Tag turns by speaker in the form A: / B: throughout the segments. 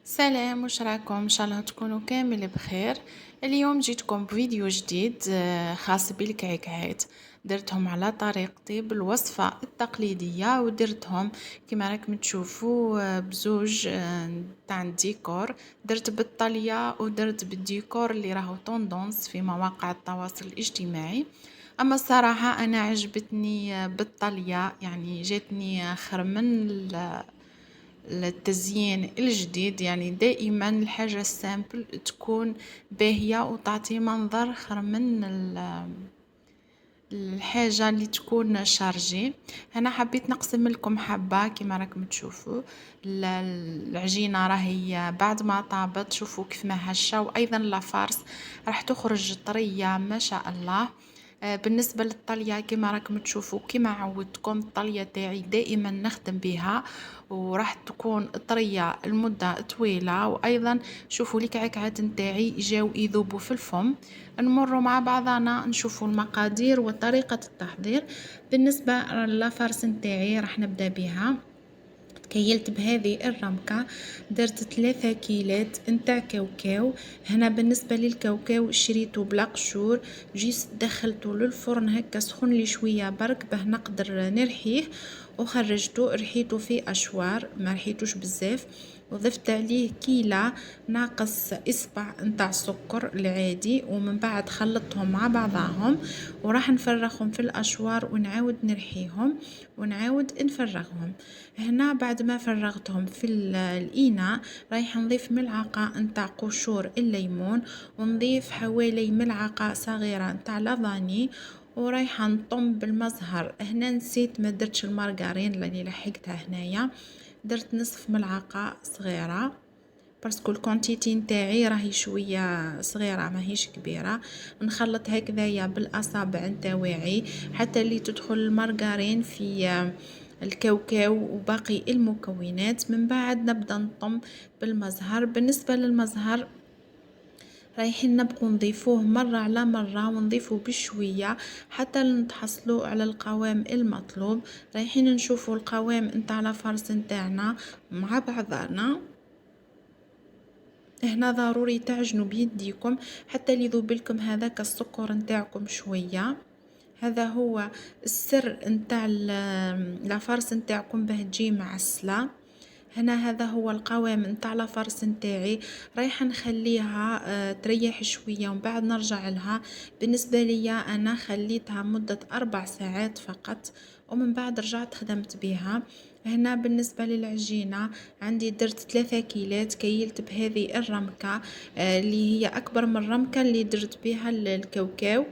A: سلام، واش راكم؟ ان شاء الله تكونوا كامل بخير. اليوم جيتكم بفيديو جديد خاص بالكعكعات. درتهم على طريقتي بالوصفة التقليدية ودرتهم كما راكم تشوفوا بزوج تاع الديكور. درت بالطلية ودرت بالديكور اللي راهو طوندونس في مواقع التواصل الاجتماعي. اما الصراحة انا عجبتني بالطلية، يعني جاتني خير من التزيين الجديد. يعني دائما الحاجة السامبل تكون باهية وتعطي منظر خير من الحاجة اللي تكون شارجي. هنا حبيت نقسم لكم حبة كما راكم تشوفوا. العجينة راهي بعد ما طابت شوفوا كيف ما هشة، وايضا لافارس راح تخرج طرية ما شاء الله. بالنسبة للطلية كما راكم تشوفوا، كما عودتكم الطلية تاعي دائما نخدم بها وراح تكون طرية المدة طويلة. وايضا شوفوا الكعكعات نتاعي جاو يذوبوا في الفم. نمروا مع بعضنا نشوفوا المقادير وطريقة التحضير. بالنسبة للفرس نتاعي راح نبدأ بها. كيلت بهذه الرمكة، درت 3 كيلات نتاع كاوكاو. هنا بالنسبة للكاوكاو شريته بلا قشور، جيت دخلته للفرن هكا سخن لي شوية برك باه نقدر نرحيه، وخرجته رحيته في اشوار ما رحيتوش بزاف، وضفت عليه كيلة ناقص اصبع نتاع السكر العادي، ومن بعد خلطتهم مع بعضهم وراح نفرغهم في الاشوار ونعاود نرحيهم ونعاود نفرغهم. هنا بعد ما فرغتهم في الاناء رايح نضيف ملعقة نتاع قشور الليمون، ونضيف حوالي ملعقة صغيرة نتاع لافاني، ورايحة نطم بالمزهر. هنا نسيت ما درتش المارغرين اللي لحقتها هنايا، درت نصف ملعقة صغيرة باسكو الكونتيتي نتاعي راهي شويه صغيره ماهيش كبيره. نخلط هكذايا بالاصابع نتاوعي حتى اللي تدخل المارغرين في الكاوكاو وباقي المكونات. من بعد نبدا نطم بالمزهر. بالنسبه للمزهر رايحين نبقوا نضيفوه مرة على مرة ونضيفه بشوية حتى نتحصلوا على القوام المطلوب. رايحين نشوفوا القوام نتاع لافارس نتاعنا مع بعضنا. هنا ضروري تعجنوا بيديكم حتى يذوب لكم هذاك السكر نتاعكم شويه. هذا هو السر نتاع لافارس نتاعكم باه تجي معسله. هنا هذا هو القوام نتاع لافارس نتاعي، رايحه نخليها تريح شويه ومن بعد نرجع لها. بالنسبه ليا انا خليتها مده 4 ساعات فقط ومن بعد رجعت خدمت بها. هنا بالنسبة للعجينة عندي درت 3 كيلات، كيلت بهذه الرمكة اللي هي أكبر من الرمكة اللي درت بها الكاوكاو،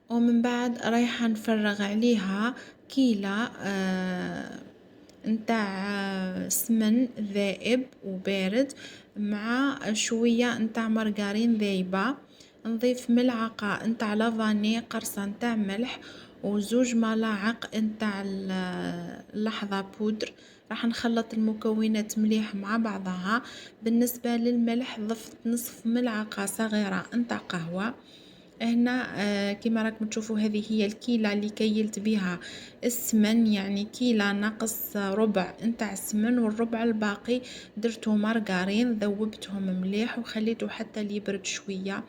A: ومن بعد رايحة نفرغ عليها كيلة نتاع سمن ذائب وبارد مع شوية نتاع مارغرين ذايبة. نضيف ملعقة نتاع لافاني قرصة نتاع ملح وزوج ملاعق نتاع اللحظة بودر. راح نخلط المكونات مليح مع بعضها. بالنسبة للملح ضفت نصف ملعقة صغيرة نتاع قهوة. هنا كما راكم تشوفوا هذه هي الكيلة اللي كيلت بها السمن، يعني كيلة ناقص ربع نتاع السمن، والربع الباقي درته مارغرين ذوبتهم مليح وخليته حتى يبرد شوية،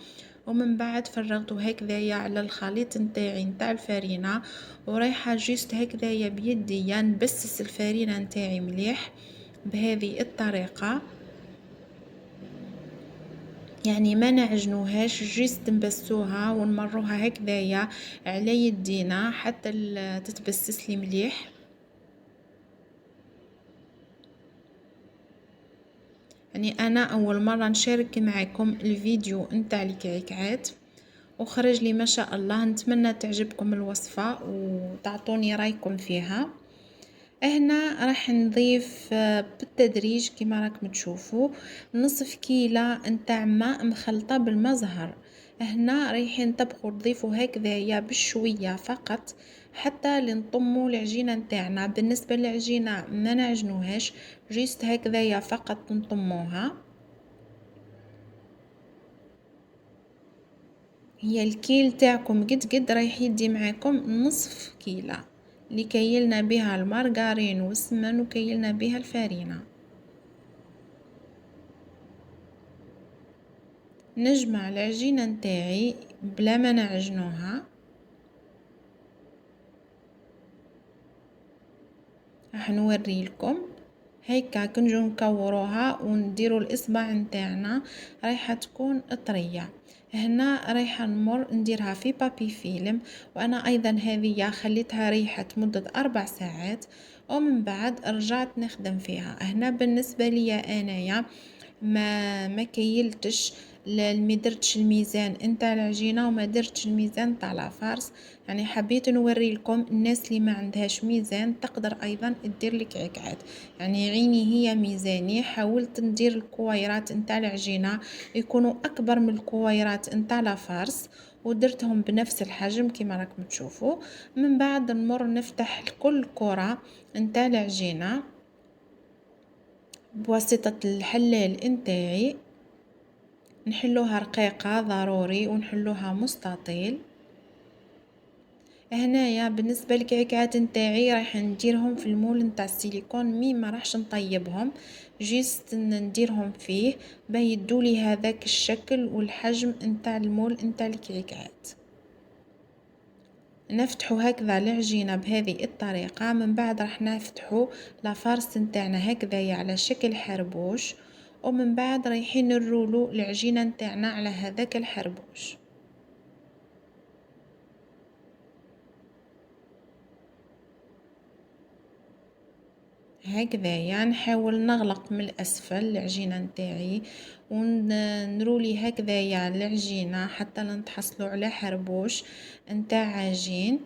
A: ومن بعد فرغته هكذايا على الخليط نتاعي نتاع الفرينة، ورايحة جيست هكذايا بيديا نبسس الفرينة نتاعي مليح بهذه الطريقة. يعني ما نعجنوهاش، جيست نبسوها ونمروها هكذايا على يدينا حتى تتبسس لي مليح. يعني انا اول مره نشارك معكم الفيديو نتاع الكعكعات وخرج لي ما شاء الله. نتمنى تعجبكم الوصفه وتعطوني رايكم فيها. هنا راح نضيف بالتدريج كما راكم تشوفوا نصف كيلة نتاع ماء مخلطة بالماء زهر. هنا رايحين تبقوا تضيفوا هكذايا بشوية فقط حتى لنطموا العجينة نتاعنا. بالنسبة للعجينة ما نعجنوهاش، جيست هكذايا فقط نطموها. هي الكيل تاعكم قد رايح يدي معاكم نصف كيلة اللي كيلنا بها المارغرين والسمن وكيلنا بها الفارينة. نجمع العجينة نتاعي بلا ما نعجنوها. راح نوريلكم هيكا كنجو نكوروها ونديروا الاصبع نتاعنا رايحه تكون طريه. هنا رايحه نمر نديرها في بابي فيلم، وانا ايضا هذه خليتها ريحه مده 4 ساعات ومن بعد رجعت نخدم فيها. هنا بالنسبه لي انايا ما كيلتش ما درتش الميزان نتاع العجينه وما درتش الميزان نتاع لافارس. يعني حبيت نوري لكم الناس اللي ما عندهاش ميزان تقدر ايضا تدير الكعكات. يعني عيني هي ميزاني، حاولت ندير الكويرات نتاع العجينه يكونوا اكبر من الكويرات نتاع لافارس ودرتهم بنفس الحجم كما راكم تشوفوا. من بعد نمر نفتح كل كره نتاع العجينه بواسطة الحلال نتاعي، نحلوها رقيقة ضروري ونحلوها مستطيل. هنايا بالنسبة للكعكات نتاعي راح نديرهم في المول نتاع السيليكون، ما راحش نطيبهم، جيست نديرهم فيه بيدولي هذاك الشكل والحجم نتاع المول نتاع الكعكات. نفتحوا هكذا العجينة بهذه الطريقة، من بعد راح نفتحوا لافارس نتاعنا هكذا على شكل حربوش، ومن بعد رايحين نرولو العجينة نتاعنا على هذاك الحربوش هكذايا. نحاول نغلق من الاسفل العجينه نتاعي ونرولي هكذايا العجينه حتى نتحصلوا على حربوش نتاع عجين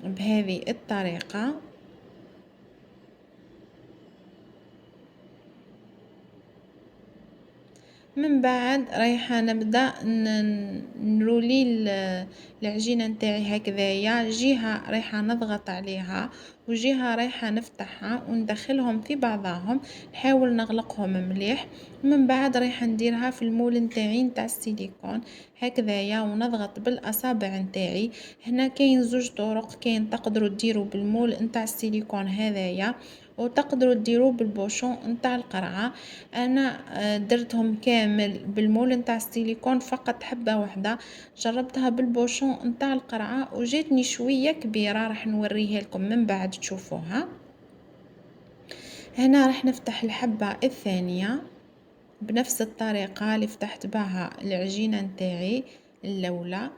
A: بهذه الطريقه. من بعد رايحه نبدا نرولي العجينه نتاعي هكذايا، جهه رايحه نضغط عليها وجهه رايحه نفتحها وندخلهم في بعضهم، نحاول نغلقهم مليح. من بعد رايحه نديرها في المول نتاعي نتاع السيليكون هكذايا ونضغط بالاصابع نتاعي. هنا كاين زوج طرق، كاين تقدروا ديروا بالمول نتاع السيليكون هذايا وتقدروا ديروا بالبوشون نتاع القرعه. انا درتهم كامل بالمول نتاع السيليكون فقط حبه واحده، جربتها بالبوشون نتاع القرعه وجاتني شويه كبيره، راح نوريها لكم من بعد تشوفوها. هنا راح نفتح الحبه الثانيه بنفس الطريقه اللي فتحت بها العجينه نتاعي الاولى.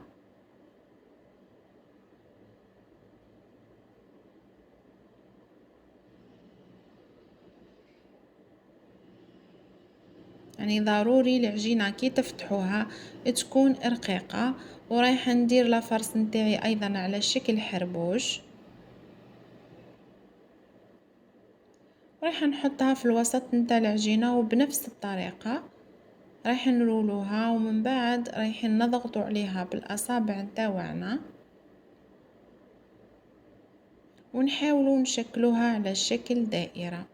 A: يعني ضروري العجينه كي تفتحوها تكون رقيقه. ورايحه ندير لافرص نتاعي ايضا على شكل حربوش، رايحه نحطها في الوسط نتاع العجينه وبنفس الطريقه رايح نرولوها، ومن بعد رايحين نضغطوا عليها بالاصابع نتاعنا ونحاولوا نشكلوها على شكل دائره.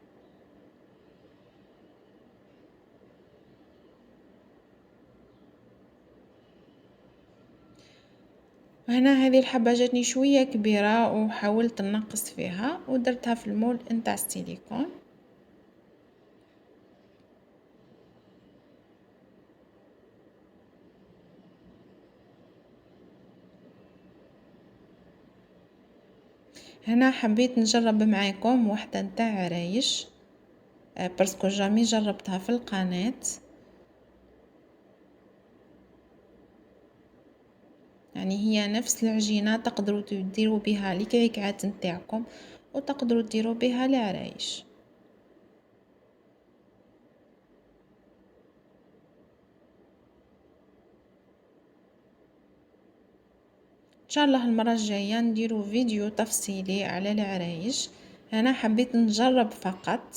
A: هنا هذه الحبة جاتني شوية كبيرة وحاولت ننقص فيها ودرتها في المول نتاع السيليكون. هنا حبيت نجرب معاكم واحدة نتاع عرايش باسكو جامي جربتها في القناة. يعني هي نفس العجينة تقدروا تديروا بها الكعكات نتاعكم وتقدروا تديروا بها العرايش. ان شاء الله المرة الجاية نديرو فيديو تفصيلي على العرايش. انا حبيت نجرب فقط.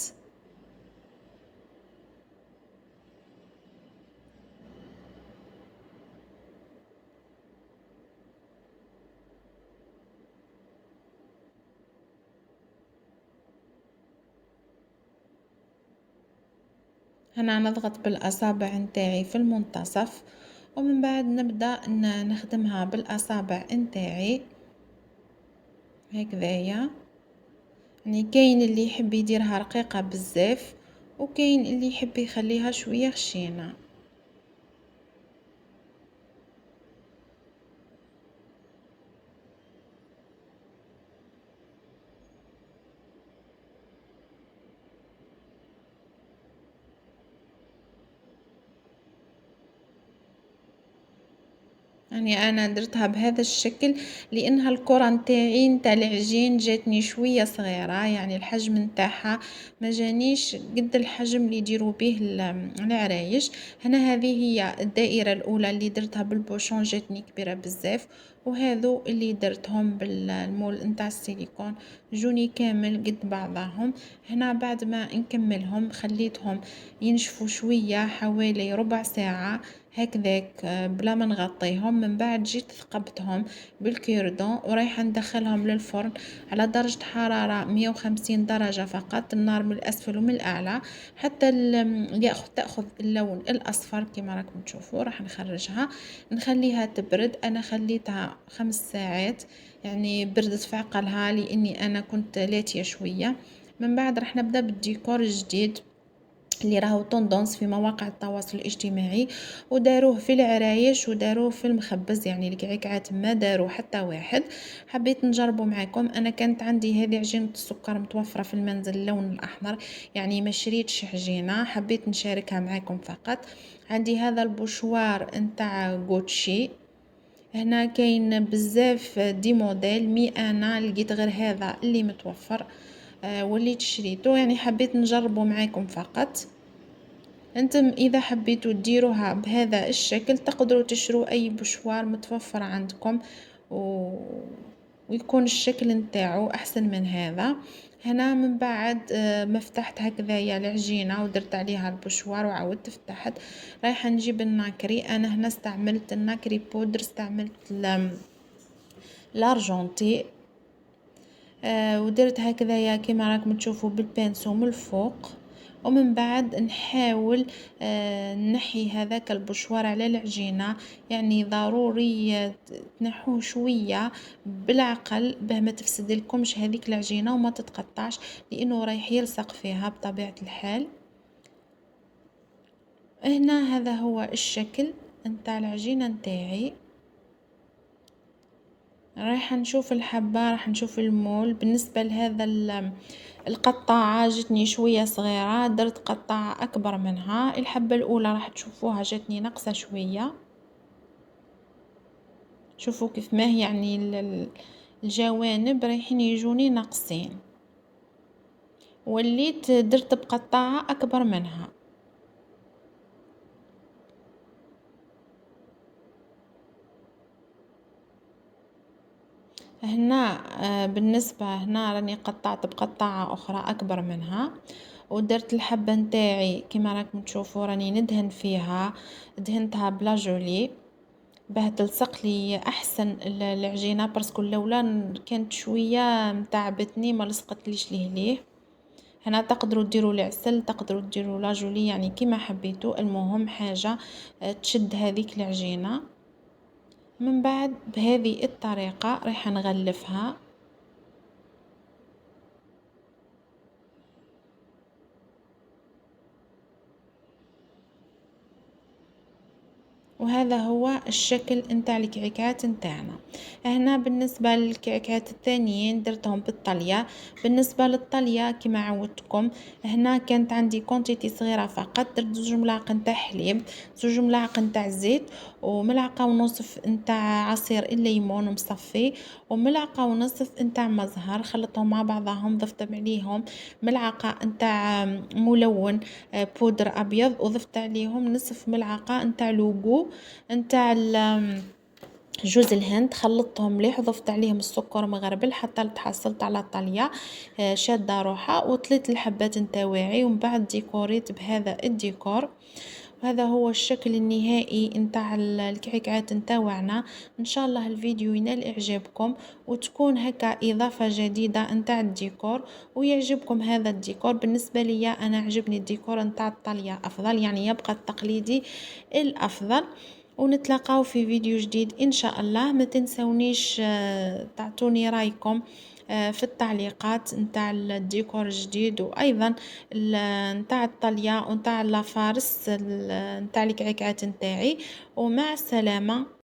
A: هنا نضغط بالاصابع نتاعي في المنتصف ومن بعد نبدأ نخدمها بالاصابع نتاعي هكذايا. يعني كاين اللي يحب يديرها رقيقة بزاف، وكاين اللي يحب يخليها شوية خشينة. يعني انا درتها بهذا الشكل لانها الكرة نتاعي نتاع العجين جاتني شوية صغيرة، يعني الحجم نتاعها ما جانيش قد الحجم اللي يديروا به العرايش. هنا هذه هي الدائرة الاولى اللي درتها بالبوشون جاتني كبيرة بزاف، وهذو اللي درتهم بالمول نتاع السيليكون جوني كامل قد بعضهم. هنا بعد ما نكملهم خليتهم ينشفوا شوية حوالي ربع ساعة هكذاك بلا ما نغطيهم. من بعد جيت ثقبتهم بالكيردون ورايحة ندخلهم للفرن على درجة حرارة 150 درجة فقط، النار من الأسفل ومن الأعلى حتى تأخذ اللون الأصفر كما راكم تشوفوا. راح نخرجها نخليها تبرد. أنا خليتها 5 ساعات، يعني بردت في عقلها لأني أنا كنت لاتية شوية. من بعد راح نبدأ بالديكور الجديد اللي راهو طوندونس في مواقع التواصل الاجتماعي، وداروه في العرايش وداروه في المخبز، يعني الكعكات ما داروا حتى واحد. حبيت نجربه معكم. انا كانت عندي هذه عجينة السكر متوفرة في المنزل اللون الاحمر، يعني ما شريتش عجينة، حبيت نشاركها معكم فقط. عندي هذا البوشوار نتاع غوتشي، هنا كاين بزاف دي موديل، مي انا لقيت غير هذا اللي متوفر وليت شريته، يعني حبيت نجربه معاكم فقط. انتم اذا حبيتوا تديروها بهذا الشكل تقدروا تشروا اي بشوار متوفر عندكم ويكون الشكل نتاعو احسن من هذا. هنا من بعد ما فتحت هكذايا العجينه ودرت عليها البشوار وعاودت فتحت، رايحه نجيب الناكري. انا هنا استعملت الناكري بودر، استعملت لارجونتي ودرت هكذايا كما راكم تشوفوا بالبانسو من الفوق. ومن بعد نحاول نحي هذاك البشوار على العجينة، يعني ضروري تنحوه شوية بالعقل باه ما تفسد لكمش هذيك العجينة وما تتقطعش، لانه رايح يلصق فيها بطبيعة الحال. هنا هذا هو الشكل نتاع العجينة نتاعي. رايحة نشوف الحبة، راح نشوف المول. بالنسبة لهذا القطاعة جتني شوية صغيرة، درت قطاعة أكبر منها. الحبة الأولى راح تشوفوها جتني ناقصة شوية، شوفوا كيف ما هي، يعني الجوانب رايحين يجوني ناقصين، وليت درت بقطاعة أكبر منها. هنا بالنسبة هنا راني قطعت بقطاعة أخرى أكبر منها، ودرت الحبة نتاعي كما راكم تشوفوا راني ندهن فيها، دهنتها بلا جولي باه تلصق لي احسن العجينه، باسكو الاولى كانت شويه متعبتني ما لصقتليش ليه. هنا تقدروا ديروا العسل، تقدروا ديروا لا جولي، يعني كيما حبيتوا، المهم حاجه تشد هذيك العجينه. من بعد بهذه الطريقه راح نغلفها. وهذا هو الشكل نتاع الكعكات نتاعنا. هنا بالنسبه للكعكات الثانيين درتهم بالطليه. بالنسبه للطليه كما عودتكم هنا كانت عندي كونتيتي صغيره فقط، درت 2 ملاعق نتاع حليب، 2 ملاعق نتاع زيت، وملعقه ونصف نتاع عصير الليمون مصفي، وملعقه ونصف نتاع مزهر، خلطتهم مع بعضهم، ضفت عليهم ملعقه نتاع ملون بودر ابيض، وضفت عليهم نصف ملعقه نتاع لوغو نتاع جوز الهند، خلطتهم مليح وضفت عليهم السكر مغربل حتى تحصلت على طليه شاده روحها، وطليت الحبات نتاوعي ومن بعد ديكوريت بهذا الديكور. وهذا هو الشكل النهائي نتاع الكعكات نتاوعنا. ان شاء الله الفيديو ينال اعجابكم وتكون هكا اضافه جديده نتاع الديكور ويعجبكم هذا الديكور. بالنسبه لي انا عجبني الديكور نتاع الطاليه افضل، يعني يبقى التقليدي الافضل. ونتلاقاو في فيديو جديد ان شاء الله. ما تنسونيش تعطوني رايكم في التعليقات نتاع الديكور الجديد، وأيضا نتاع الطلية ونتاع لافارس نتاع الكعكات نتاعي. ومع السلامة.